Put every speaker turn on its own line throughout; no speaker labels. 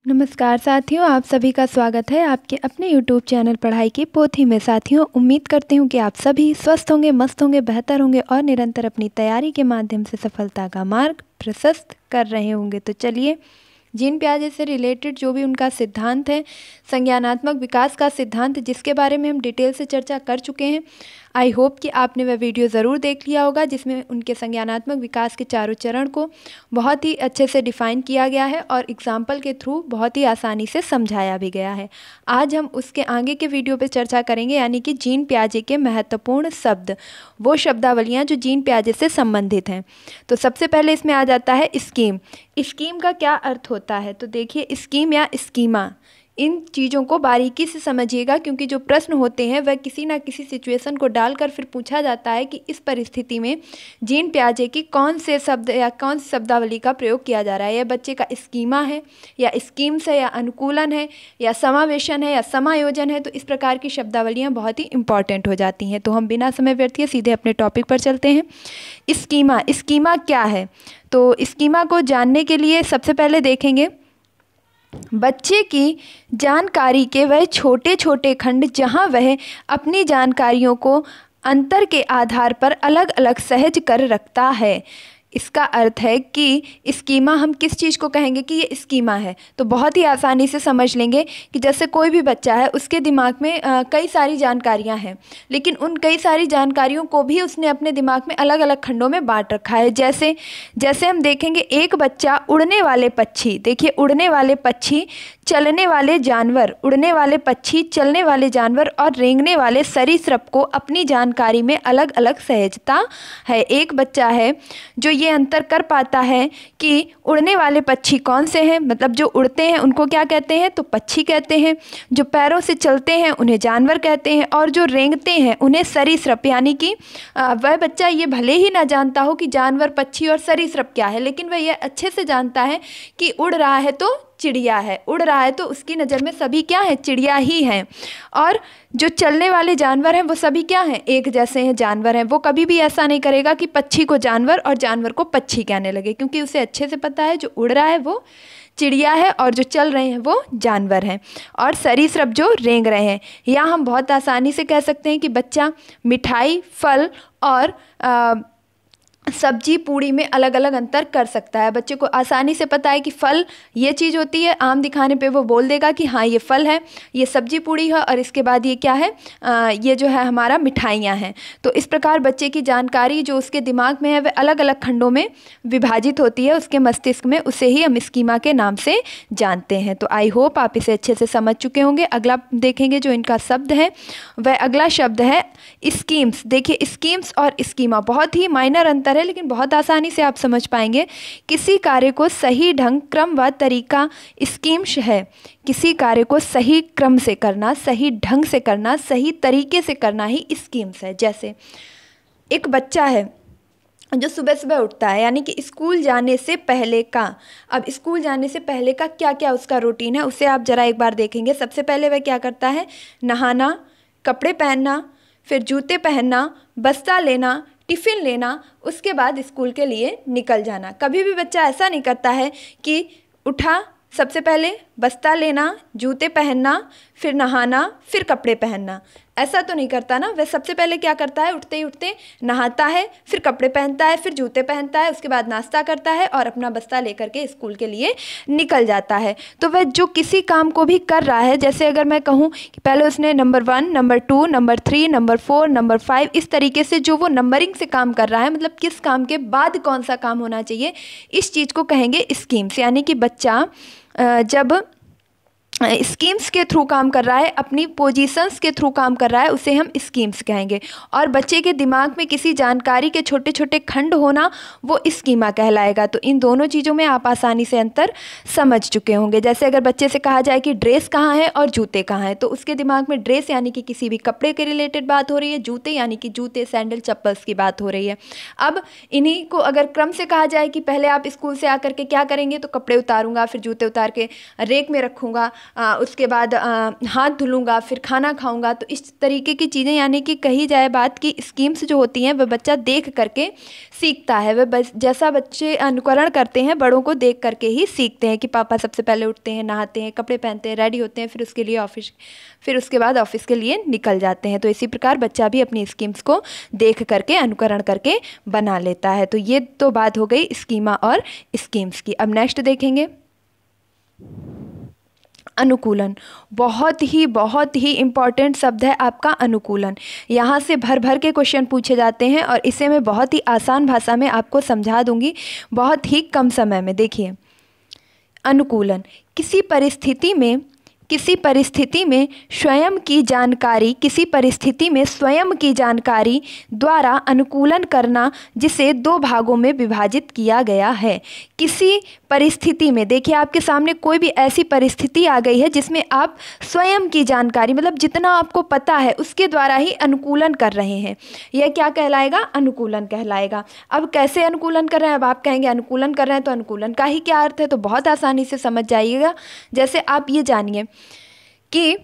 नमस्कार साथियों, आप सभी का स्वागत है आपके अपने YouTube चैनल पढ़ाई की पोथी में। साथियों, उम्मीद करती हूँ कि आप सभी स्वस्थ होंगे, मस्त होंगे, बेहतर होंगे और निरंतर अपनी तैयारी के माध्यम से सफलता का मार्ग प्रशस्त कर रहे होंगे। तो चलिए, जीन पियाजे से रिलेटेड जो भी उनका सिद्धांत है, संज्ञानात्मक विकास का सिद्धांत, जिसके बारे में हम डिटेल से चर्चा कर चुके हैं। आई होप कि आपने वह वीडियो ज़रूर देख लिया होगा, जिसमें उनके संज्ञानात्मक विकास के चारों चरण को बहुत ही अच्छे से डिफ़ाइन किया गया है और एग्जाम्पल के थ्रू बहुत ही आसानी से समझाया भी गया है। आज हम उसके आगे के वीडियो पे चर्चा करेंगे, यानी कि जीन पियाजे के महत्वपूर्ण शब्द, वो शब्दावलियाँ जो जीन पियाजे से संबंधित हैं। तो सबसे पहले इसमें आ जाता है स्कीम। स्कीम का क्या अर्थ होता है? तो देखिए, स्कीम या स्कीमा, इन चीज़ों को बारीकी से समझिएगा, क्योंकि जो प्रश्न होते हैं वह किसी ना किसी सिचुएशन को डालकर फिर पूछा जाता है कि इस परिस्थिति में जीन पियाजे की कौन से शब्द या कौन सी शब्दावली का प्रयोग किया जा रहा है। यह बच्चे का स्कीमा है या स्कीम्स है या अनुकूलन है या समावेशन है या समायोजन है। तो इस प्रकार की शब्दावलियाँ बहुत ही इंपॉर्टेंट हो जाती हैं। तो हम बिना समय व्यर्थ किए सीधे अपने टॉपिक पर चलते हैं। स्कीमा क्या है? तो स्कीमा को जानने के लिए सबसे पहले देखेंगे बच्चे की जानकारी के वह छोटे छोटे खंड, जहां वह अपनी जानकारियों को अंतर के आधार पर अलग अलग सहज कर रखता है। इसका अर्थ है कि स्कीमा हम किस चीज़ को कहेंगे कि ये स्कीमा है। तो बहुत ही आसानी से समझ लेंगे कि जैसे कोई भी बच्चा है, उसके दिमाग में कई सारी जानकारियां हैं, लेकिन उन कई सारी जानकारियों को भी उसने अपने दिमाग में अलग अलग खंडों में बांट रखा है। जैसे हम देखेंगे, एक बच्चा उड़ने वाले पक्षी, देखिए उड़ने वाले पक्षी, चलने वाले जानवर, उड़ने वाले पक्षी, चलने वाले जानवर और रेंगने वाले सरीसृप को अपनी जानकारी में अलग अलग सहजता है। एक बच्चा है जो ये अंतर कर पाता है कि उड़ने वाले पक्षी कौन से हैं, मतलब जो उड़ते हैं उनको क्या कहते हैं, तो पक्षी कहते हैं। जो पैरों से चलते हैं उन्हें जानवर कहते हैं, और जो रेंगते हैं उन्हें सरीसृप। यानी कि वह बच्चा ये भले ही ना जानता हो कि जानवर, पक्षी और सरीसृप क्या है, लेकिन वह यह अच्छे से जानता है कि उड़ रहा है तो चिड़िया है, उड़ रहा है तो उसकी नज़र में सभी क्या है, चिड़िया ही हैं। और जो चलने वाले जानवर हैं वो सभी क्या हैं, एक जैसे हैं, जानवर हैं। वो कभी भी ऐसा नहीं करेगा कि पक्षी को जानवर और जानवर को पक्षी कहने लगे, क्योंकि उसे अच्छे से पता है जो उड़ रहा है वो चिड़िया है और जो चल रहे हैं वो जानवर हैं, और सरीसृप जो रेंग रहे हैं। या हम बहुत आसानी से कह सकते हैं कि बच्चा मिठाई, फल और सब्जी, पूड़ी में अलग अलग अंतर कर सकता है। बच्चे को आसानी से पता है कि फल ये चीज़ होती है, आम दिखाने पे वो बोल देगा कि हाँ ये फल है, ये सब्जी पूड़ी है, और इसके बाद ये क्या है, ये जो है हमारा मिठाइयाँ हैं। तो इस प्रकार बच्चे की जानकारी जो उसके दिमाग में है वह अलग अलग खंडों में विभाजित होती है उसके मस्तिष्क में, उसे ही हम स्कीमा के नाम से जानते हैं। तो आई होप आप इसे अच्छे से समझ चुके होंगे। अगला देखेंगे जो इनका शब्द है, वह अगला शब्द है स्कीम्स। देखिए, स्कीम्स और स्कीमा बहुत ही माइनर अंतर है, लेकिन बहुत आसानी से आप समझ पाएंगे। किसी कार्य को सही ढंग, क्रम व तरीका स्कीम्स है। किसी कार्य को सही क्रम से करना, सही ढंग से करना, सही तरीके से करना ही स्कीम्स है। जैसे एक बच्चा है जो सुबह सुबह उठता है, यानी कि स्कूल जाने से पहले का, अब स्कूल जाने से पहले का क्या क्या उसका रूटीन है, उसे आप ज़रा एक बार देखेंगे। सबसे पहले वह क्या करता है, नहाना, कपड़े पहनना, फिर जूते पहनना, बस्ता लेना, टिफ़िन लेना, उसके बाद स्कूल के लिए निकल जाना। कभी भी बच्चा ऐसा नहीं करता है कि उठा, सबसे पहले बस्ता लेना, जूते पहनना, फिर नहाना, फिर कपड़े पहनना, ऐसा तो नहीं करता ना। वह सबसे पहले क्या करता है, उठते ही उठते नहाता है, फिर कपड़े पहनता है, फिर जूते पहनता है, उसके बाद नाश्ता करता है और अपना बस्ता लेकर के स्कूल के लिए निकल जाता है। तो वह जो किसी काम को भी कर रहा है, जैसे अगर मैं कहूँ कि पहले उसने number 1, number 2, number 3, number 4, number 5, इस तरीके से जो वो नंबरिंग से काम कर रहा है, मतलब किस काम के बाद कौन सा काम होना चाहिए, इस चीज़ को कहेंगे स्कीम्स। यानी कि बच्चा जब स्कीम्स के थ्रू काम कर रहा है, अपनी पोजीशंस के थ्रू काम कर रहा है, उसे हम स्कीम्स कहेंगे। और बच्चे के दिमाग में किसी जानकारी के छोटे छोटे खंड होना, वो स्कीमा कहलाएगा। तो इन दोनों चीज़ों में आप आसानी से अंतर समझ चुके होंगे। जैसे अगर बच्चे से कहा जाए कि ड्रेस कहाँ है और जूते कहाँ हैं, तो उसके दिमाग में ड्रेस यानी कि किसी भी कपड़े के रिलेटेड बात हो रही है, जूते यानी कि जूते, सैंडल, चप्पल्स की बात हो रही है। अब इन्हीं को अगर क्रम से कहा जाए कि पहले आप स्कूल से आकर के क्या करेंगे, तो कपड़े उतारूंगा, फिर जूते उतार के रेक में रखूँगा, उसके बाद हाथ धुलूँगा, फिर खाना खाऊँगा। तो इस तरीके की चीज़ें, यानी कि कही जाए बात की स्कीम्स जो होती हैं वह बच्चा देख करके सीखता है। वह जैसा बच्चे अनुकरण करते हैं बड़ों को देख करके ही सीखते हैं कि पापा सबसे पहले उठते हैं, नहाते हैं, कपड़े पहनते हैं, रेडी होते हैं, फिर उसके लिए ऑफिस, फिर उसके बाद ऑफिस के लिए निकल जाते हैं। तो इसी प्रकार बच्चा भी अपनी स्कीम्स को देख करके अनुकरण करके बना लेता है। तो ये तो बात हो गई स्कीमा और स्कीम्स की। अब नेक्स्ट देखेंगे अनुकूलन। बहुत ही इम्पॉर्टेंट शब्द है आपका अनुकूलन। यहाँ से भर भर के क्वेश्चन पूछे जाते हैं और इसे मैं बहुत ही आसान भाषा में आपको समझा दूंगी बहुत ही कम समय में। देखिए, अनुकूलन किसी परिस्थिति में स्वयं की जानकारी, किसी परिस्थिति में स्वयं की जानकारी द्वारा अनुकूलन करना, जिसे दो भागों में विभाजित किया गया है। किसी परिस्थिति में, देखिए आपके सामने कोई भी ऐसी परिस्थिति आ गई है जिसमें आप स्वयं की जानकारी, मतलब जितना आपको पता है उसके द्वारा ही अनुकूलन कर रहे हैं, यह क्या कहलाएगा? अनुकूलन कहलाएगा। अब कैसे अनुकूलन कर रहे हैं? अब आप कहेंगे अनुकूलन कर रहे हैं तो अनुकूलन का ही क्या अर्थ है? तो बहुत आसानी से समझ जाइएगा। जैसे आप ये जानिए कि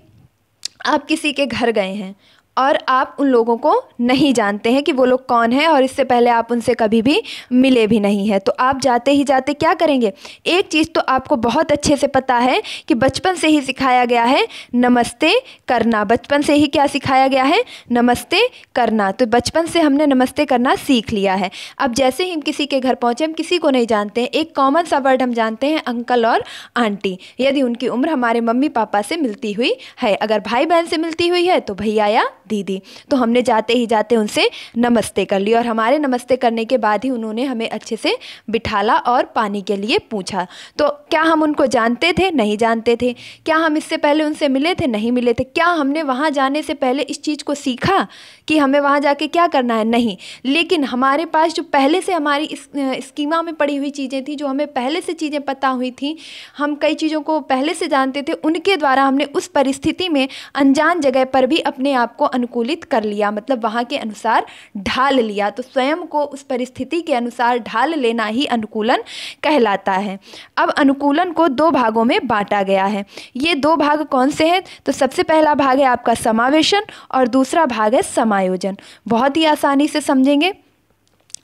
आप किसी के घर गए हैं और आप उन लोगों को नहीं जानते हैं कि वो लोग कौन है, और इससे पहले आप उनसे कभी भी मिले भी नहीं हैं। तो आप जाते ही जाते क्या करेंगे? एक चीज़ तो आपको बहुत अच्छे से पता है कि बचपन से ही सिखाया गया है नमस्ते करना। बचपन से ही क्या सिखाया गया है? नमस्ते करना। तो बचपन से हमने नमस्ते करना सीख लिया है। अब जैसे ही हम किसी के घर पहुँचे, हम किसी को नहीं जानते हैं, एक कॉमन सा वर्ड हम जानते हैं, अंकल और आंटी। यदि उनकी उम्र हमारे मम्मी पापा से मिलती हुई है, अगर भाई बहन से मिलती हुई है तो भैया या दीदी, तो हमने जाते ही जाते उनसे नमस्ते कर लिया, और हमारे नमस्ते करने के बाद ही उन्होंने हमें अच्छे से बिठाला और पानी के लिए पूछा। तो क्या हम उनको जानते थे? नहीं जानते थे। क्या हम इससे पहले उनसे मिले थे? नहीं मिले थे। क्या हमने वहाँ जाने से पहले इस चीज़ को सीखा कि हमें वहाँ जाके क्या करना है? नहीं। लेकिन हमारे पास जो पहले से हमारी इस स्कीमा में पड़ी हुई चीज़ें थी, जो हमें पहले से चीज़ें पता हुई थी, हम कई चीज़ों को पहले से जानते थे, उनके द्वारा हमने उस परिस्थिति में अनजान जगह पर भी अपने आप को अनुकूलित कर लिया, मतलब वहाँ के अनुसार ढाल लिया। तो स्वयं को उस परिस्थिति के अनुसार ढाल लेना ही अनुकूलन कहलाता है। अब अनुकूलन को दो भागों में बांटा गया है। ये दो भाग कौन से हैं? तो सबसे पहला भाग है आपका समावेशन और दूसरा भाग है समायोजन। बहुत ही आसानी से समझेंगे।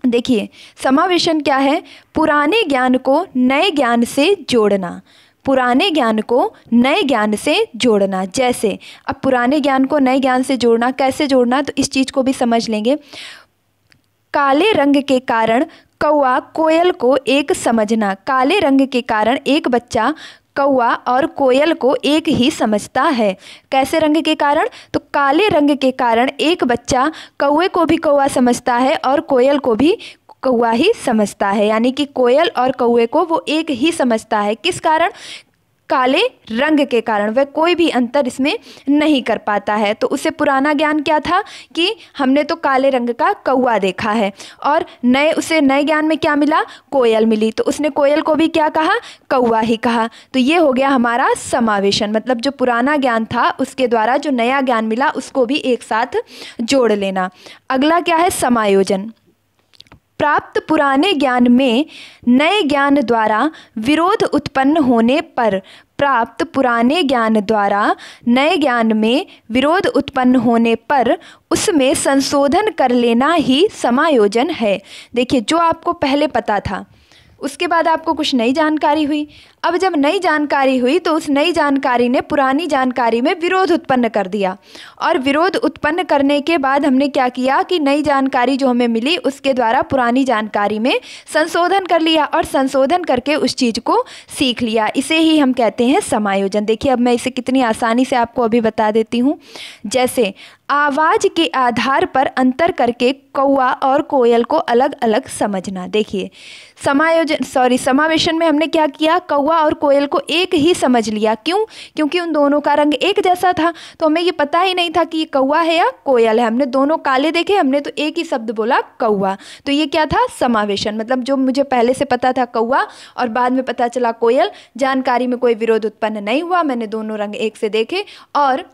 देखिए, समावेशन क्या है? पुराने ज्ञान को नए ज्ञान से जोड़ना। पुराने ज्ञान को नए ज्ञान से जोड़ना। जैसे अब पुराने ज्ञान को नए ज्ञान से जोड़ना, कैसे जोड़ना? तो इस चीज़ को भी समझ लेंगे। काले रंग के कारण कौवा कोयल को एक समझना। काले रंग के कारण एक बच्चा कौवा और कोयल को एक ही समझता है। कैसे रंग के कारण? तो काले रंग के कारण एक बच्चा कौवे को भी कौवा समझता है और कोयल को भी कौवा ही समझता है, यानी कि कोयल और कौवे को वो एक ही समझता है। किस कारण? काले रंग के कारण। वह कोई भी अंतर इसमें नहीं कर पाता है। तो उसे पुराना ज्ञान क्या था कि हमने तो काले रंग का कौवा देखा है, और उसे नए ज्ञान में क्या मिला? कोयल मिली। तो उसने कोयल को भी क्या कहा? कौवा ही कहा। तो ये हो गया हमारा समावेशन, मतलब जो पुराना ज्ञान था उसके द्वारा जो नया ज्ञान मिला उसको भी एक साथ जोड़ लेना। अगला क्या है? समायोजन। प्राप्त पुराने ज्ञान में नए ज्ञान द्वारा विरोध उत्पन्न होने पर, प्राप्त पुराने ज्ञान द्वारा नए ज्ञान में विरोध उत्पन्न होने पर उसमें संशोधन कर लेना ही समायोजन है। देखिए, जो आपको पहले पता था उसके बाद आपको कुछ नई जानकारी हुई। अब जब नई जानकारी हुई तो उस नई जानकारी ने पुरानी जानकारी में विरोध उत्पन्न कर दिया, और विरोध उत्पन्न करने के बाद हमने क्या किया कि नई जानकारी जो हमें मिली उसके द्वारा पुरानी जानकारी में संशोधन कर लिया, और संशोधन करके उस चीज़ को सीख लिया। इसे ही हम कहते हैं समायोजन। देखिए, अब मैं इसे कितनी आसानी से आपको अभी बता देती हूँ। जैसे आवाज़ के आधार पर अंतर करके कौवा और कोयल को अलग अलग समझना। देखिए, समावेशन में हमने क्या किया? कौवा और कोयल को एक ही समझ लिया। क्यों? क्योंकि उन दोनों का रंग एक जैसा था, तो हमें ये पता ही नहीं था कि ये कौवा है या कोयल है। हमने दोनों काले देखे, हमने तो एक ही शब्द बोला कौवा। तो ये क्या था? समावेशन। मतलब जो मुझे पहले से पता था कौवा और बाद में पता चला कोयल, जानकारी में कोई विरोध उत्पन्न नहीं हुआ, मैंने दोनों रंग एक से देखे और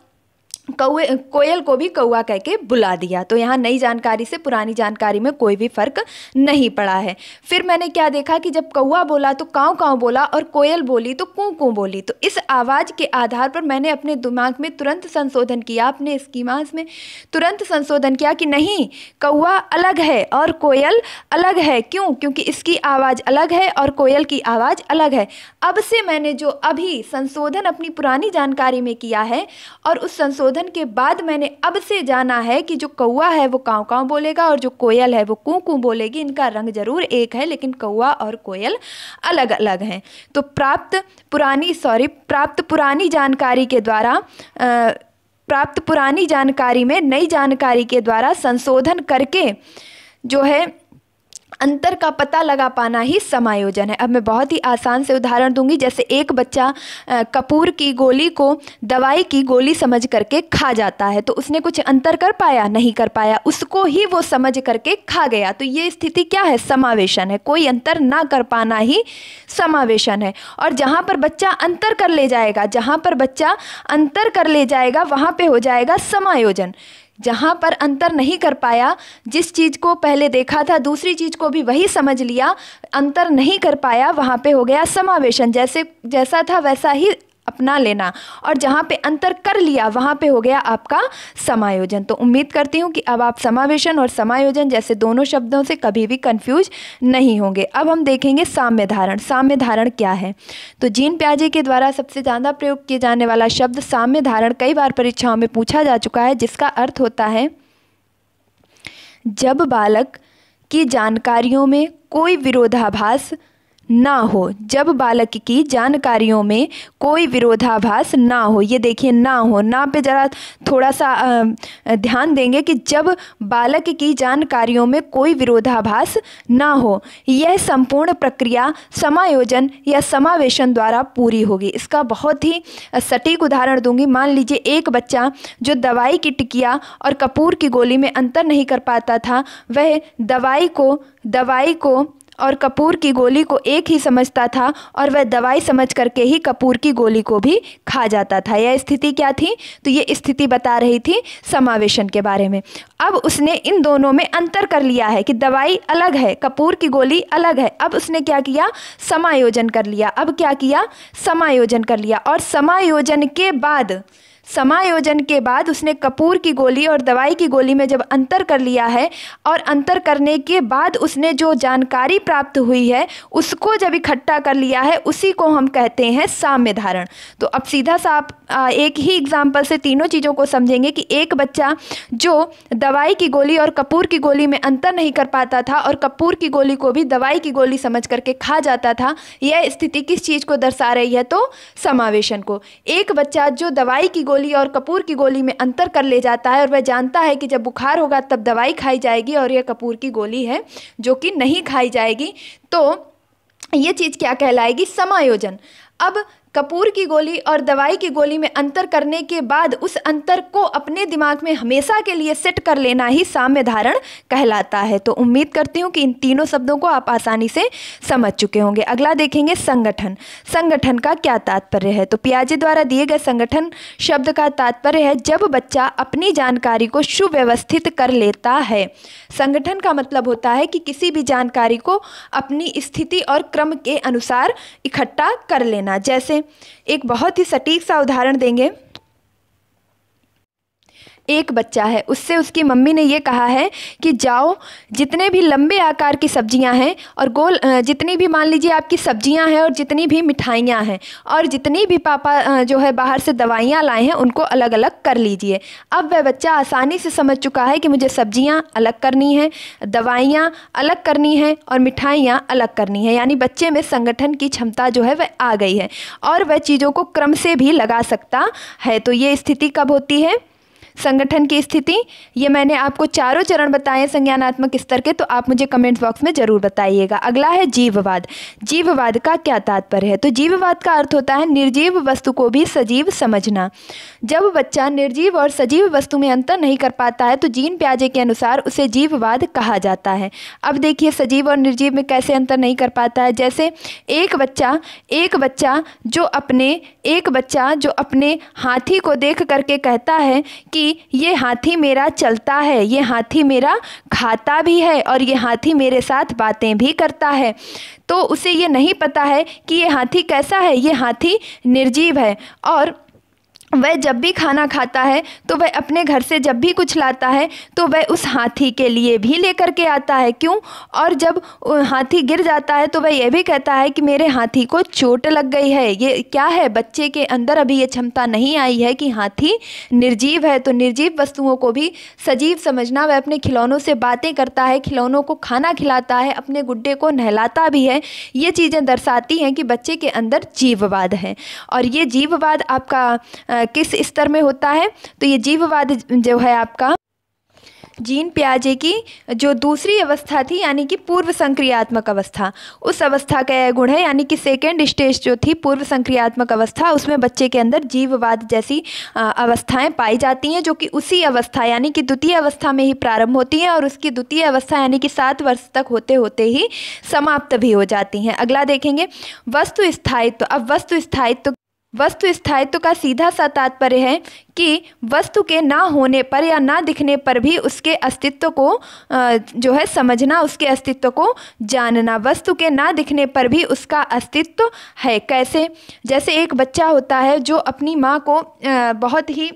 कोयल को भी कौवा कह के बुला दिया। तो यहाँ नई जानकारी से पुरानी जानकारी में कोई भी फर्क नहीं पड़ा है। फिर मैंने क्या देखा कि जब कौवा बोला तो काँव काँव बोला और कोयल बोली तो कूँ कूँ बोली। तो इस आवाज़ के आधार पर मैंने अपने दिमाग में तुरंत संशोधन किया, अपने स्कीमास में तुरंत संशोधन किया कि नहीं, कौवा अलग है और कोयल अलग है। क्यों? क्योंकि इसकी आवाज़ अलग है और कोयल की आवाज़ अलग है। अब से मैंने जो अभी संशोधन अपनी पुरानी जानकारी में किया है और उस संशोधन के बाद मैंने अब से जाना है कि जो कौवा है वो काँव काँव बोलेगा और जो कोयल है वो कूँ कूँ बोलेगी। इनका रंग जरूर एक है लेकिन कौवा और कोयल अलग अलग हैं। तो प्राप्त पुरानी जानकारी के द्वारा प्राप्त पुरानी जानकारी में नई जानकारी के द्वारा संशोधन करके जो है अंतर का पता लगा पाना ही समायोजन है। अब मैं बहुत ही आसान से उदाहरण दूंगी। जैसे एक बच्चा कपूर की गोली को दवाई की गोली समझ करके खा जाता है, तो उसने कुछ अंतर कर पाया? नहीं कर पाया, उसको ही वो समझ करके खा गया। तो ये स्थिति क्या है? समावेशन है। कोई अंतर ना कर पाना ही समावेशन है। और जहाँ पर बच्चा अंतर कर ले जाएगा वहाँ पे हो जाएगा समायोजन। जहाँ पर अंतर नहीं कर पाया, जिस चीज़ को पहले देखा था दूसरी चीज़ को भी वही समझ लिया, अंतर नहीं कर पाया, वहाँ पे हो गया समावेशन। जैसा था वैसा ही अपना लेना। और जहाँ पे अंतर कर लिया वहाँ पे हो गया आपका समायोजन। तो उम्मीद करती हूँ कि अब आप समावेशन और समायोजन जैसे दोनों शब्दों से कभी भी कंफ्यूज नहीं होंगे। अब हम देखेंगे साम्य धारण। साम्य धारण क्या है? तो जीन पियाजे के द्वारा सबसे ज़्यादा प्रयोग किए जाने वाला शब्द साम्य धारण कई बार परीक्षाओं में पूछा जा चुका है, जिसका अर्थ होता है जब बालक की जानकारियों में कोई विरोधाभास ना हो। जब बालक की जानकारियों में कोई विरोधाभास ना हो। ये देखिए, ना हो, ना पे ज़रा थोड़ा सा ध्यान देंगे कि जब बालक की जानकारियों में कोई विरोधाभास ना हो, यह संपूर्ण प्रक्रिया समायोजन या समावेशन द्वारा पूरी होगी। इसका बहुत ही सटीक उदाहरण दूंगी। मान लीजिए एक बच्चा जो दवाई की टिकिया और कपूर की गोली में अंतर नहीं कर पाता था, वह दवाई को और कपूर की गोली को एक ही समझता था और वह दवाई समझ करके ही कपूर की गोली को भी खा जाता था। यह स्थिति क्या थी? तो ये स्थिति बता रही थी समावेशन के बारे में। अब उसने इन दोनों में अंतर कर लिया है कि दवाई अलग है, कपूर की गोली अलग है। अब उसने क्या किया? समायोजन कर लिया। अब क्या किया? समायोजन कर लिया। और समायोजन के बाद उसने कपूर की गोली और दवाई की गोली में जब अंतर कर लिया है और अंतर करने के बाद उसने जो जानकारी प्राप्त हुई है उसको जब इकट्ठा कर लिया है, उसी को हम कहते हैं साम्य धारण। तो अब सीधा सा आप एक ही एग्जाम्पल से तीनों चीज़ों को समझेंगे कि एक बच्चा जो दवाई की गोली और कपूर की गोली में अंतर नहीं कर पाता था और कपूर की गोली को भी दवाई की गोली समझ करके खा जाता था, यह स्थिति किस चीज़ को दर्शा रही है? तो समावेशन को। एक बच्चा जो दवाई की गोली और कपूर की गोली में अंतर कर ले जाता है और वह जानता है कि जब बुखार होगा तब दवाई खाई जाएगी और यह कपूर की गोली है जो कि नहीं खाई जाएगी, तो ये चीज़ क्या कहलाएगी? समायोजन। अब कपूर की गोली और दवाई की गोली में अंतर करने के बाद उस अंतर को अपने दिमाग में हमेशा के लिए सेट कर लेना ही साम्य धारण कहलाता है। तो उम्मीद करती हूँ कि इन तीनों शब्दों को आप आसानी से समझ चुके होंगे। अगला देखेंगे संगठन। संगठन का क्या तात्पर्य है? तो पियाजे द्वारा दिए गए संगठन शब्द का तात्पर्य है जब बच्चा अपनी जानकारी को सुव्यवस्थित कर लेता है। संगठन का मतलब होता है कि किसी भी जानकारी को अपनी स्थिति और क्रम के अनुसार इकट्ठा कर लेना। जैसे एक बहुत ही सटीक सा उदाहरण देंगे। एक बच्चा है, उससे उसकी मम्मी ने ये कहा है कि जाओ जितने भी लंबे आकार की सब्जियां हैं और गोल, जितनी भी मान लीजिए आपकी सब्जियां हैं और जितनी भी मिठाइयां हैं और जितनी भी पापा जो है बाहर से दवाइयां लाए हैं उनको अलग अलग कर लीजिए। अब वह बच्चा आसानी से समझ चुका है कि मुझे सब्जियां अलग करनी है, दवाइयां अलग करनी है और मिठाइयां अलग करनी है। यानी बच्चे में संगठन की क्षमता जो है वह आ गई है और वह चीज़ों को क्रम से भी लगा सकता है। तो ये स्थिति कब होती है? संगठन की स्थिति, ये मैंने आपको चारों चरण बताए हैं संज्ञानात्मक स्तर के, तो आप मुझे कमेंट बॉक्स में ज़रूर बताइएगा। अगला है जीववाद। जीववाद का क्या तात्पर्य है? तो जीववाद का अर्थ होता है निर्जीव वस्तु को भी सजीव समझना। जब बच्चा निर्जीव और सजीव वस्तु में अंतर नहीं कर पाता है तो जीन पियाजे के अनुसार उसे जीववाद कहा जाता है। अब देखिए सजीव और निर्जीव में कैसे अंतर नहीं कर पाता है। जैसे एक बच्चा जो अपने हाथी को देख करके कहता है कि ये हाथी मेरा चलता है, ये हाथी मेरा खाता भी है और ये हाथी मेरे साथ बातें भी करता है, तो उसे ये नहीं पता है कि ये हाथी कैसा है, ये हाथी निर्जीव है। और वह जब भी खाना खाता है तो वह अपने घर से जब भी कुछ लाता है तो वह उस हाथी के लिए भी लेकर के आता है। क्यों? और जब हाथी गिर जाता है तो वह यह भी कहता है कि मेरे हाथी को चोट लग गई है। ये क्या है? बच्चे के अंदर अभी ये क्षमता नहीं आई है कि हाथी निर्जीव है। तो निर्जीव वस्तुओं को भी सजीव समझना। वह अपने खिलौनों से बातें करता है, खिलौनों को खाना खिलाता है, अपने गुड्डे को नहलाता भी है। ये चीज़ें दर्शाती हैं कि बच्चे के अंदर जीववाद है। और ये जीववाद आपका किस स्तर में होता है? तो ये जीववाद जो है आपका जीन पियाजे की जो दूसरी अवस्था थी यानी कि पूर्व संक्रियात्मक अवस्था, उस अवस्था का यह गुण है। यानी कि सेकेंड स्टेज जो थी पूर्व संक्रियात्मक अवस्था, उसमें बच्चे के अंदर जीववाद जैसी अवस्थाएं पाई जाती हैं, जो कि उसी अवस्था यानी कि द्वितीय अवस्था में ही प्रारंभ होती हैं और उसकी द्वितीय अवस्था यानी कि 7 वर्ष तक होते होते ही समाप्त भी हो जाती हैं। अगला देखेंगे वस्तु स्थायित्व। अब वस्तु स्थायित्व का सीधा सा तात्पर्य है कि वस्तु के ना होने पर या ना दिखने पर भी उसके अस्तित्व को जो है समझना, उसके अस्तित्व को जानना। वस्तु के ना दिखने पर भी उसका अस्तित्व है। कैसे? जैसे एक बच्चा होता है जो अपनी माँ को बहुत ही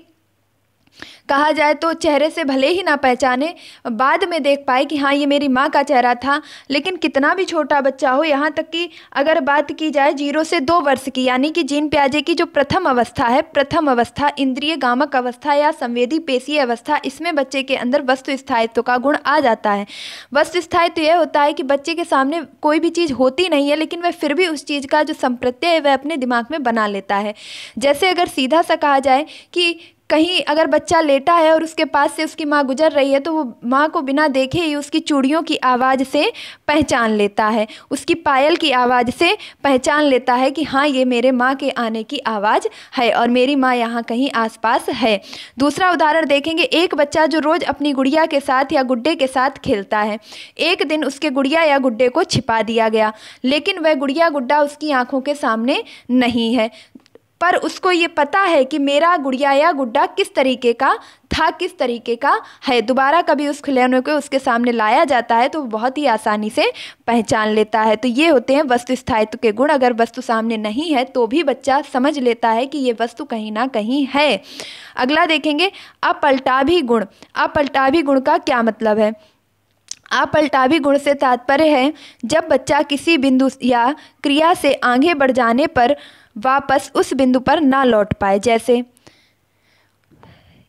कहा जाए तो चेहरे से भले ही ना पहचाने, बाद में देख पाए कि हाँ ये मेरी माँ का चेहरा था। लेकिन कितना भी छोटा बच्चा हो, यहाँ तक कि अगर बात की जाए 0 से 2 वर्ष की, यानी कि जीन पियाजे की जो प्रथम अवस्था है, प्रथम अवस्था इंद्रिय गामक अवस्था या संवेदी पेशीय अवस्था, इसमें बच्चे के अंदर वस्तु स्थायित्व का गुण आ जाता है। वस्तु स्थायित्व यह होता है कि बच्चे के सामने कोई भी चीज़ होती नहीं है लेकिन वह फिर भी उस चीज़ का जो संप्रत्यय है वह अपने दिमाग में बना लेता है। जैसे अगर सीधा सा कहा जाए कि कहीं अगर बच्चा लेटा है और उसके पास से उसकी माँ गुजर रही है तो वो माँ को बिना देखे ही उसकी चूड़ियों की आवाज़ से पहचान लेता है, उसकी पायल की आवाज़ से पहचान लेता है कि हाँ ये मेरे माँ के आने की आवाज़ है और मेरी माँ यहाँ कहीं आसपास है। दूसरा उदाहरण देखेंगे, एक बच्चा जो रोज़ अपनी गुड़िया के साथ या गुड्डे के साथ खेलता है। एक दिन उसके गुड़िया या गुड्डे को छिपा दिया गया, लेकिन वह गुड़िया गुड्डा उसकी आँखों के सामने नहीं है, पर उसको ये पता है कि मेरा गुड़िया या गुड्डा किस तरीके का था, किस तरीके का है। दोबारा कभी उस खिलौने को उसके सामने लाया जाता है तो वो बहुत ही आसानी से पहचान लेता है। तो ये होते हैं वस्तु स्थायित्व के गुण। अगर वस्तु सामने नहीं है तो भी बच्चा समझ लेता है कि ये वस्तु कहीं ना कहीं है। अगला देखेंगे अपलटाभी गुण। अपलटाभी गुण का क्या मतलब है? अपलटाभी गुण से तात्पर्य है जब बच्चा किसी बिंदु या क्रिया से आगे बढ़ जाने पर वापस उस बिंदु पर ना लौट पाए। जैसे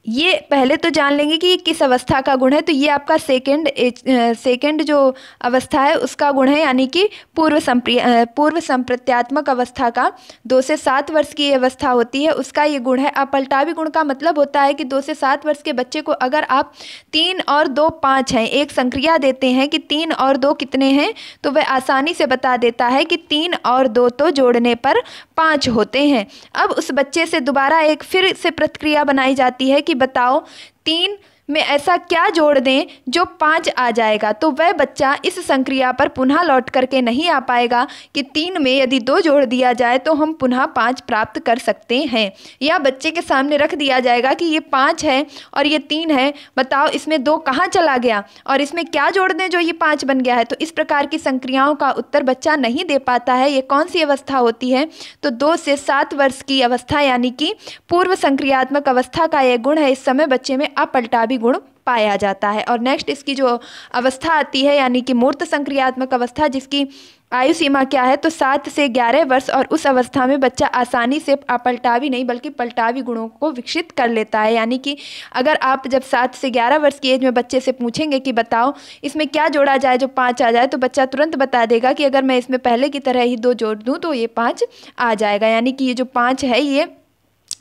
ये पहले तो जान लेंगे कि ये किस अवस्था का गुण है। तो ये आपका सेकेंड जो अवस्था है उसका गुण है, यानी कि पूर्व संप्रत्यात्मक अवस्था का 2 से 7 वर्ष की अवस्था होती है, उसका ये गुण है। अपलटाभी गुण का मतलब होता है कि 2 से 7 वर्ष के बच्चे को अगर आप 3 और 2 5 हैं, एक संक्रिया देते हैं कि 3 और 2 कितने हैं, तो वह आसानी से बता देता है कि 3 और 2 तो जोड़ने पर 5 होते हैं। अब उस बच्चे से दोबारा एक फिर से प्रतिक्रिया बनाई जाती है कि बताओ 3 में ऐसा क्या जोड़ दें जो 5 आ जाएगा। तो वह बच्चा इस संक्रिया पर पुनः लौट करके नहीं आ पाएगा कि 3 में यदि 2 जोड़ दिया जाए तो हम पुनः 5 प्राप्त कर सकते हैं। या बच्चे के सामने रख दिया जाएगा कि ये 5 है और ये 3 है, बताओ इसमें 2 कहाँ चला गया और इसमें क्या जोड़ दें जो ये 5 बन गया है। तो इस प्रकार की संक्रियाओं का उत्तर बच्चा नहीं दे पाता है। ये कौन सी अवस्था होती है? तो 2 से 7 वर्ष की अवस्था यानी कि पूर्व संक्रियात्मक अवस्था का यह गुण है। इस समय बच्चे में अपलटाभी गुण पाया जाता है। और नेक्स्ट इसकी जो अवस्था आती है यानी कि मूर्त संक्रियात्मक अवस्था, जिसकी आयु सीमा क्या है? तो 7 से 11 वर्ष। और उस अवस्था में बच्चा आसानी से अपलटाभी नहीं बल्कि पलटाभी गुणों को विकसित कर लेता है। यानी कि अगर आप जब 7 से 11 वर्ष की एज में बच्चे से पूछेंगे कि बताओ इसमें क्या जोड़ा जाए जो 5 आ जाए, तो बच्चा तुरंत बता देगा कि अगर मैं इसमें पहले की तरह ही 2 जोड़ दूँ तो ये 5 आ जाएगा। यानी कि ये जो 5 है ये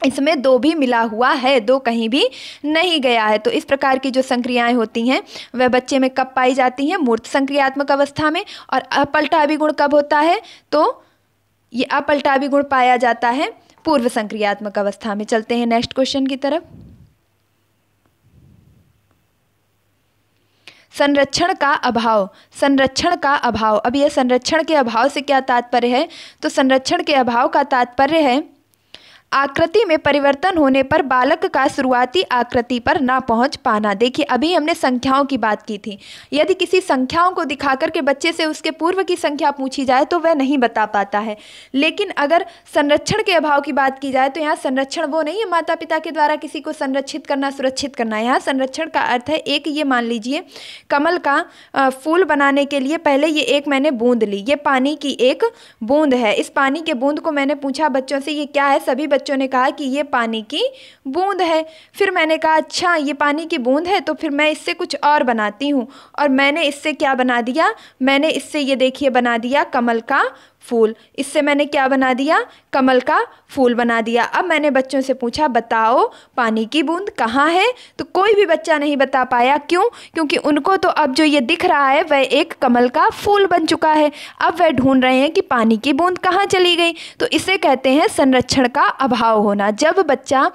इसमें दो भी मिला हुआ है, दो कहीं भी नहीं गया है। तो इस प्रकार की जो संक्रियाएं होती हैं वह बच्चे में कब पाई जाती हैं? मूर्त संक्रियात्मक अवस्था में। और अपलटा अभिगुण कब होता है? तो ये अपलटा अभिगुण पाया जाता है पूर्व संक्रियात्मक अवस्था में। चलते हैं नेक्स्ट क्वेश्चन की तरफ। संरक्षण का अभाव। संरक्षण का अभाव, अब यह संरक्षण के अभाव से क्या तात्पर्य है? तो संरक्षण के अभाव का तात्पर्य है आकृति में परिवर्तन होने पर बालक का शुरुआती आकृति पर ना पहुंच पाना। देखिए अभी हमने संख्याओं की बात की थी। यदि किसी संख्याओं को दिखाकर के बच्चे से उसके पूर्व की संख्या पूछी जाए तो वह नहीं बता पाता है। लेकिन अगर संरक्षण के अभाव की बात की जाए तो यहाँ संरक्षण वो नहीं है माता पिता के द्वारा किसी को संरक्षित करना, सुरक्षित करना। यहाँ संरक्षण का अर्थ है एक, ये मान लीजिए कमल का फूल बनाने के लिए पहले ये एक मैंने बूंद ली, ये पानी की एक बूंद है। इस पानी के बूंद को मैंने पूछा बच्चों से ये क्या है? सभी बच्चों ने कहा कि ये पानी की बूंद है। फिर मैंने कहा अच्छा ये पानी की बूंद है तो फिर मैं इससे कुछ और बनाती हूँ, और मैंने इससे क्या बना दिया? मैंने इससे ये देखिए बना दिया कमल का फूल। इससे मैंने क्या बना दिया? कमल का फूल बना दिया। अब मैंने बच्चों से पूछा बताओ पानी की बूंद कहाँ है? तो कोई भी बच्चा नहीं बता पाया। क्यों? क्योंकि उनको तो अब जो ये दिख रहा है वह एक कमल का फूल बन चुका है। अब वह ढूंढ रहे हैं कि पानी की बूंद कहाँ चली गई। तो इसे कहते हैं संरक्षण का अभाव होना। जब बच्चा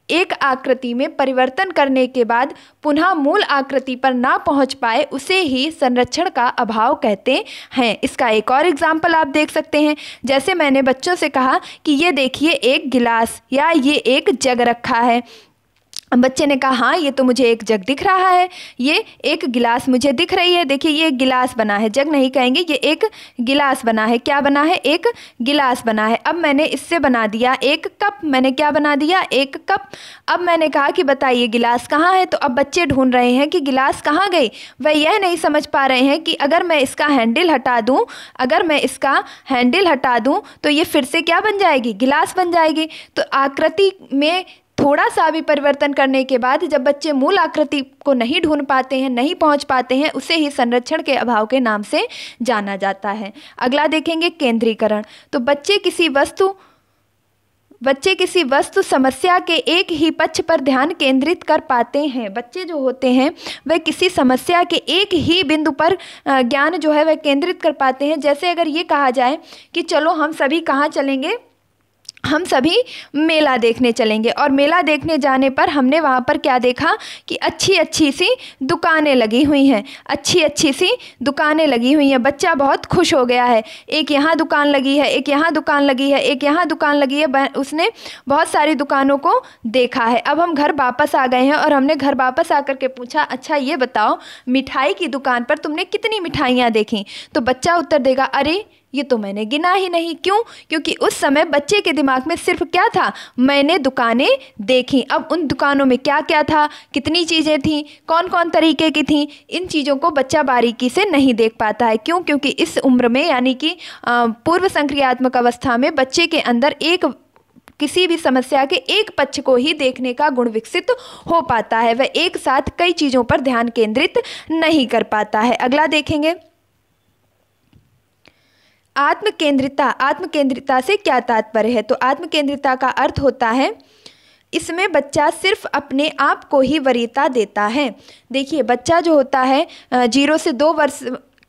एक आकृति में परिवर्तन करने के बाद पुनः मूल आकृति पर ना पहुंच पाए उसे ही संरक्षण का अभाव कहते हैं। इसका एक और एग्जाम्पल आप देख सकते हैं। जैसे मैंने बच्चों से कहा कि ये देखिए एक गिलास या ये एक जग रखा है। बच्चे ने कहा हाँ ये तो मुझे एक जग दिख रहा है, ये एक गिलास मुझे दिख रही है। देखिए ये एक गिलास बना है, जग नहीं कहेंगे, ये एक गिलास बना है। क्या बना है? एक गिलास बना है। अब मैंने इससे बना दिया एक कप। मैंने क्या बना दिया? एक कप। अब मैंने कहा कि बताइए गिलास कहाँ है? तो अब बच्चे ढूंढ रहे हैं कि गिलास कहाँ गई। वह यह नहीं समझ पा रहे हैं कि अगर मैं इसका हैंडल हटा दूँ, अगर मैं इसका हैंडल हटा दूँ तो ये फिर से क्या बन जाएगी? गिलास बन जाएगी। तो आकृति में थोड़ा सा भी परिवर्तन करने के बाद जब बच्चे मूल आकृति को नहीं ढूंढ पाते हैं, नहीं पहुंच पाते हैं, उसे ही संरक्षण के अभाव के नाम से जाना जाता है। अगला देखेंगे केंद्रीकरण। तो बच्चे किसी वस्तु समस्या के एक ही पक्ष पर ध्यान केंद्रित कर पाते हैं। बच्चे जो होते हैं वह किसी समस्या के एक ही बिंदु पर ज्ञान जो है वह केंद्रित कर पाते हैं। जैसे अगर ये कहा जाए कि चलो हम सभी कहाँ चलेंगे? हम सभी मेला देखने चलेंगे। और मेला देखने जाने पर हमने वहाँ पर क्या देखा कि अच्छी अच्छी सी दुकानें लगी हुई हैं, अच्छी अच्छी सी दुकानें लगी हुई हैं। बच्चा बहुत खुश हो गया है, एक यहाँ दुकान लगी है, एक यहाँ दुकान लगी है, एक यहाँ दुकान लगी है। उसने बहुत सारी दुकानों को देखा है। अब हम घर वापस आ गए हैं और हमने घर वापस आकर के पूछा अच्छा ये बताओ मिठाई की दुकान पर तुमने कितनी मिठाइयाँ देखी? तो बच्चा उत्तर देगा अरे ये तो मैंने गिना ही नहीं। क्यों? क्योंकि उस समय बच्चे के दिमाग में सिर्फ क्या था? मैंने दुकानें देखी। अब उन दुकानों में क्या क्या था, कितनी चीज़ें थीं, कौन कौन तरीके की थीं, इन चीज़ों को बच्चा बारीकी से नहीं देख पाता है। क्यों? क्योंकि इस उम्र में यानी कि पूर्व संक्रियात्मक अवस्था में बच्चे के अंदर किसी भी समस्या के एक पक्ष को ही देखने का गुण विकसित हो पाता है। वह एक साथ कई चीज़ों पर ध्यान केंद्रित नहीं कर पाता है। अगला देखेंगे आत्मकेंद्रिता। आत्मकेंद्रिता से क्या तात्पर्य है? तो आत्मकेंद्रिता का अर्थ होता है इसमें बच्चा सिर्फ अपने आप को ही वरीयता देता है। देखिए बच्चा जो होता है 0 से 2 वर्ष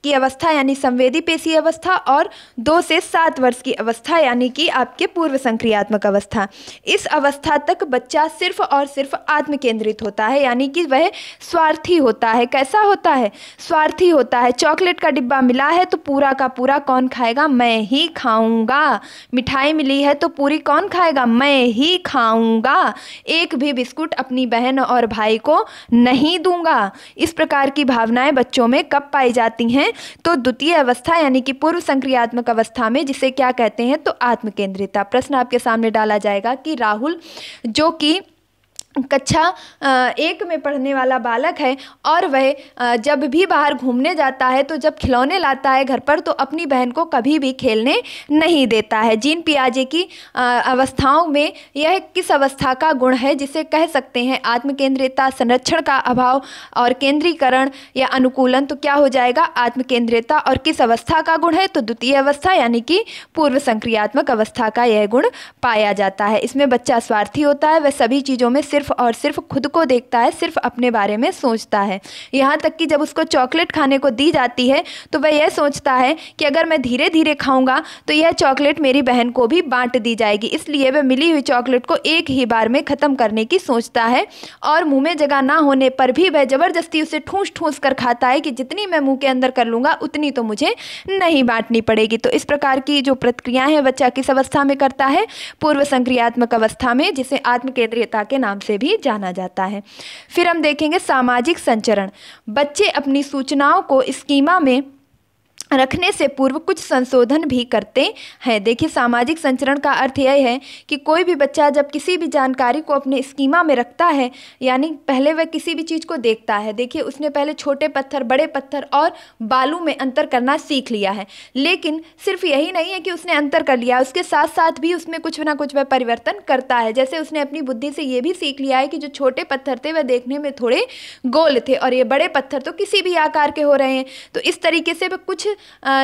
की अवस्था यानी संवेदी पेशी अवस्था और 2 से 7 वर्ष की अवस्था यानी कि आपके पूर्व संक्रियात्मक अवस्था, इस अवस्था तक बच्चा सिर्फ और सिर्फ आत्म केंद्रित होता है यानी कि वह स्वार्थी होता है। कैसा होता है? स्वार्थी होता है। चॉकलेट का डिब्बा मिला है तो पूरा का पूरा कौन खाएगा? मैं ही खाऊंगा। मिठाई मिली है तो पूरी कौन खाएगा? मैं ही खाऊंगा। एक भी बिस्कुट अपनी बहन और भाई को नहीं दूंगा। इस प्रकार की भावनाएं बच्चों में कब पाई जाती हैं? तो द्वितीय अवस्था यानी कि पूर्व संक्रियात्मक अवस्था में, जिसे क्या कहते हैं? तो आत्मकेंद्रिता। प्रश्न आपके सामने डाला जाएगा कि राहुल जो कि कक्षा 1 में पढ़ने वाला बालक है और वह जब भी बाहर घूमने जाता है तो जब खिलौने लाता है घर पर तो अपनी बहन को कभी भी खेलने नहीं देता है। जीन पियाजे की अवस्थाओं में यह किस अवस्था का गुण है जिसे कह सकते हैं आत्मकेंद्रियता, संरक्षण का अभाव और केंद्रीकरण या अनुकूलन? तो क्या हो जाएगा आत्मकेंद्रियता। और किस अवस्था का गुण है? तो द्वितीय अवस्था यानी कि पूर्व संक्रियात्मक अवस्था का यह गुण पाया जाता है। इसमें बच्चा स्वार्थी होता है, वह सभी चीज़ों में सिर्फ और सिर्फ खुद को देखता है, सिर्फ अपने बारे में सोचता है। यहाँ तक कि जब उसको चॉकलेट खाने को दी जाती है तो वह यह सोचता है कि अगर मैं धीरे धीरे खाऊंगा तो यह चॉकलेट मेरी बहन को भी बांट दी जाएगी, इसलिए वह मिली हुई चॉकलेट को एक ही बार में ख़त्म करने की सोचता है। और मुंह में जगह ना होने पर भी वह ज़बरदस्ती उसे ठूस ठूस कर खाता है कि जितनी मैं मुंह के अंदर कर लूँगा उतनी तो मुझे नहीं बांटनी पड़ेगी। तो इस प्रकार की जो प्रतिक्रियाएँ हैं बच्चा किस अवस्था में करता है? पूर्व संक्रियात्मक अवस्था में, जिसे आत्मकेंद्रियता के नाम से भी जाना जाता है। फिर हम देखेंगे सामाजिक संचरण। बच्चे अपनी सूचनाओं को स्कीमा में रखने से पूर्व कुछ संशोधन भी करते हैं। देखिए, सामाजिक संचरण का अर्थ यह है कि कोई भी बच्चा जब किसी भी जानकारी को अपने स्कीमा में रखता है, यानी पहले वह किसी भी चीज़ को देखता है। देखिए, उसने पहले छोटे पत्थर, बड़े पत्थर और बालू में अंतर करना सीख लिया है, लेकिन सिर्फ यही नहीं है कि उसने अंतर कर लिया, उसके साथ साथ भी उसमें कुछ ना कुछ वह परिवर्तन करता है। जैसे उसने अपनी बुद्धि से ये भी सीख लिया है कि जो छोटे पत्थर थे वह देखने में थोड़े गोल थे और ये बड़े पत्थर तो किसी भी आकार के हो रहे हैं। तो इस तरीके से वह कुछ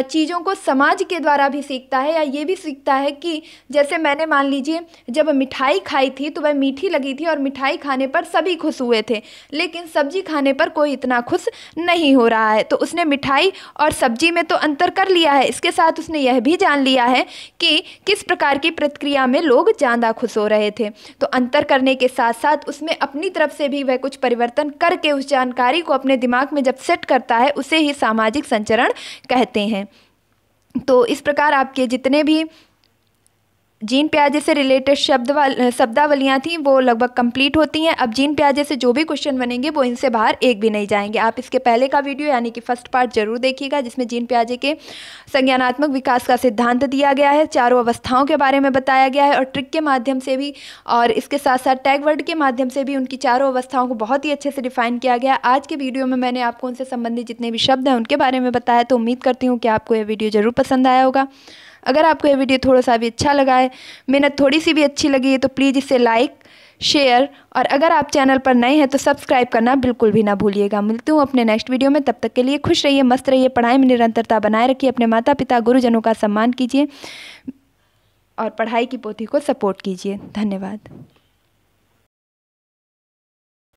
चीज़ों को समाज के द्वारा भी सीखता है, या ये भी सीखता है कि जैसे मैंने मान लीजिए जब मिठाई खाई थी तो वह मीठी लगी थी और मिठाई खाने पर सभी खुश हुए थे, लेकिन सब्जी खाने पर कोई इतना खुश नहीं हो रहा है। तो उसने मिठाई और सब्जी में तो अंतर कर लिया है, इसके साथ उसने यह भी जान लिया है कि किस प्रकार की प्रतिक्रिया में लोग ज़्यादा खुश हो रहे थे। तो अंतर करने के साथ साथ उसमें अपनी तरफ से भी वह कुछ परिवर्तन करके उस जानकारी को अपने दिमाग में जब सेट करता है उसे ही सामाजिक संचरण कहते हैं। तो इस प्रकार आपके जितने भी जीन पियाजे से रिलेटेड शब्दावलियाँ थी वो लगभग कंप्लीट होती हैं। अब जीन पियाजे से जो भी क्वेश्चन बनेंगे वो इनसे बाहर एक भी नहीं जाएंगे। आप इसके पहले का वीडियो यानी कि फर्स्ट पार्ट जरूर देखिएगा, जिसमें जीन पियाजे के संज्ञानात्मक विकास का सिद्धांत दिया गया है, चारों अवस्थाओं के बारे में बताया गया है और ट्रिक के माध्यम से भी और इसके साथ साथ टैग वर्ड के माध्यम से भी उनकी चारों अवस्थाओं को बहुत ही अच्छे से डिफाइन किया गया। आज के वीडियो में मैंने आपको उनसे संबंधित जितने भी शब्द हैं उनके बारे में बताया, तो उम्मीद करती हूँ कि आपको यह वीडियो ज़रूर पसंद आया होगा। अगर आपको ये वीडियो थोड़ा सा भी अच्छा लगा है, मेहनत थोड़ी सी भी अच्छी लगी है, तो प्लीज़ इसे लाइक, शेयर और अगर आप चैनल पर नए हैं तो सब्सक्राइब करना बिल्कुल भी ना भूलिएगा। मिलती हूँ अपने नेक्स्ट वीडियो में, तब तक के लिए खुश रहिए, मस्त रहिए, पढ़ाई में निरंतरता बनाए रखिए, अपने माता पिता गुरुजनों का सम्मान कीजिए और पढ़ाई की पोथी को सपोर्ट कीजिए। धन्यवाद।